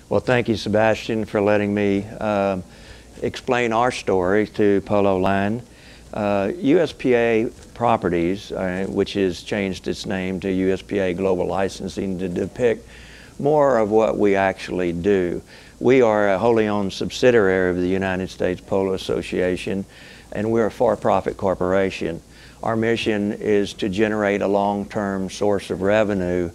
Well, thank you, Sebastian, for letting me explain our story to PoloLine. USPA Properties, which has changed its name to USPA Global Licensing to depict more of what we actually do. We are a wholly owned subsidiary of the United States Polo Association, and we're a for-profit corporation. Our mission is to generate a long-term source of revenue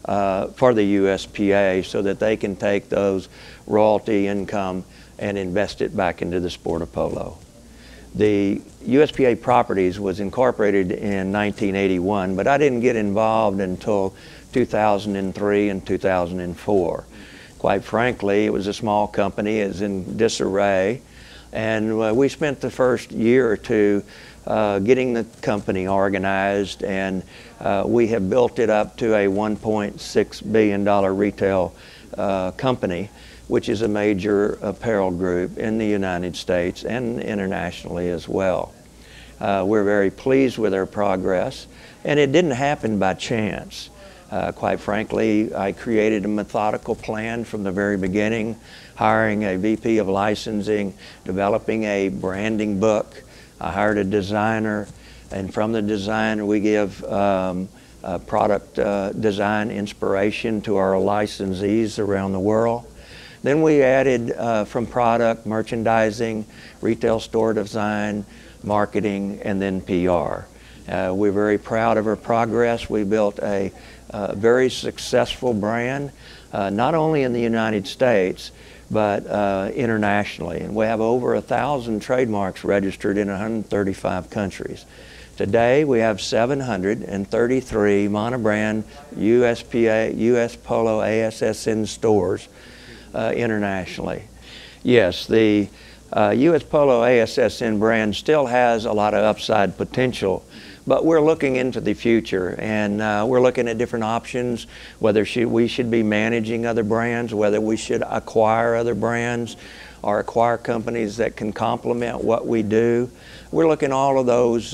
for the USPA so that they can take those royalty income and invest it back into the sport of polo. The USPA Properties was incorporated in 1981, but I didn't get involved until 2003 and 2004. Quite frankly, it was a small company, it was in disarray, and we spent the first year or two getting the company organized, and we have built it up to a $1.6 billion retail company, which is a major apparel group in the United States and internationally as well. We're very pleased with our progress, and it didn't happen by chance. Quite frankly, I created a methodical plan from the very beginning, hiring a VP of licensing, developing a branding book. I hired a designer, and from the designer we give product design inspiration to our licensees around the world. Then we added from product, merchandising, retail store design, marketing, and then PR. We're very proud of our progress. We built a very successful brand, not only in the United States, but internationally. And we have over 1,000 trademarks registered in 135 countries. Today we have 733 monobrand USPA, US Polo ASSN stores internationally. Yes, the US Polo ASSN brand still has a lot of upside potential, but we're looking into the future, and we're looking at different options, whether we should be managing other brands, whether we should acquire other brands or acquire companies that can complement what we do. We're looking at all of those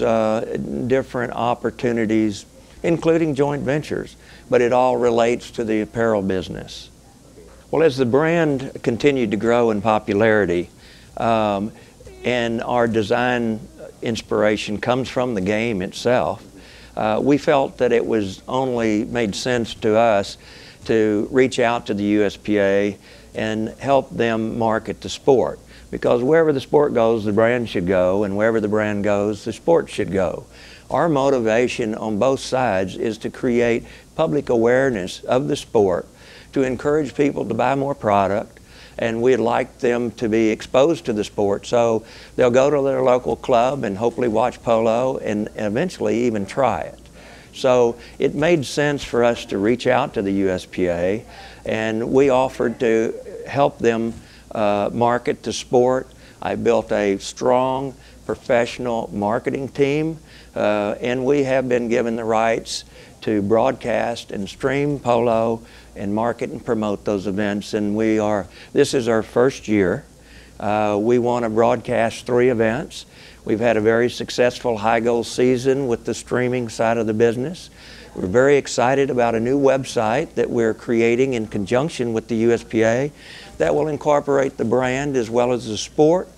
different opportunities, including joint ventures, but it all relates to the apparel business. Well, as the brand continued to grow in popularity, and our design inspiration comes from the game itself, we felt that it was only made sense to us to reach out to the USPA and help them market the sport. Because wherever the sport goes, the brand should go, and wherever the brand goes, the sport should go. Our motivation on both sides is to create public awareness of the sport, to encourage people to buy more product, and we'd like them to be exposed to the sport, so they'll go to their local club and hopefully watch polo and eventually even try it. So it made sense for us to reach out to the USPA, and we offered to help them market the sport. I built a strong professional marketing team, and we have been given the rights to broadcast and stream polo and market and promote those events, and this is our first year. We want to broadcast 3 events. We've had a very successful high goal season with the streaming side of the business. We're very excited about a new website that we're creating in conjunction with the USPA that will incorporate the brand as well as the sport.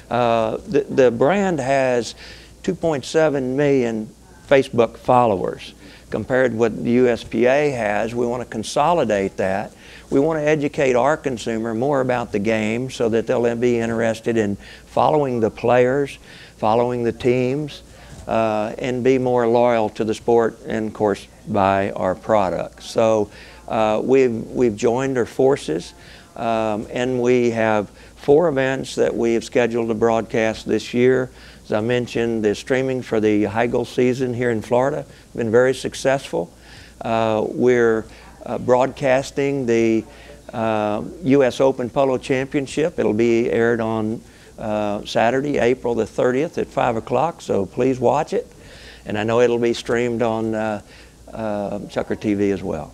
The brand has 2.7 million Facebook followers. Compared to what the USPA has, we want to consolidate that. We want to educate our consumer more about the game so that they'll be interested in following the players, following the teams, and be more loyal to the sport and, of course, buy our products. So we've joined our forces, and we have 4 events that we have scheduled to broadcast this year. As I mentioned, the streaming for the high goal season here in Florida has been very successful. We're broadcasting the US Open Polo Championship. It'll be aired on Saturday, April the 30th at 5 o'clock, so please watch it. And I know it'll be streamed on Chucker TV as well.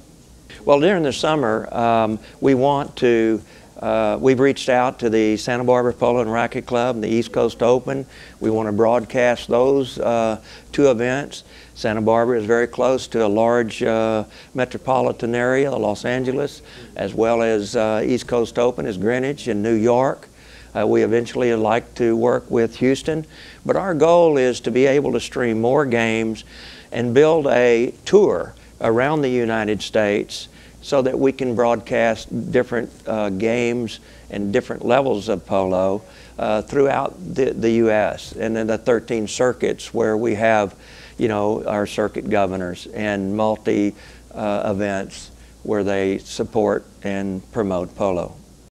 Well, during the summer, we want to We've reached out to the Santa Barbara Polo and Racquet Club and the East Coast Open. We want to broadcast those two events. Santa Barbara is very close to a large metropolitan area, Los Angeles, as well as East Coast Open is Greenwich and New York. We eventually would like to work with Houston, but our goal is to be able to stream more games and build a tour around the United States so that we can broadcast different games and different levels of polo throughout the U.S. and then the 13 circuits where we have, you know, our circuit governors and multi events where they support and promote polo.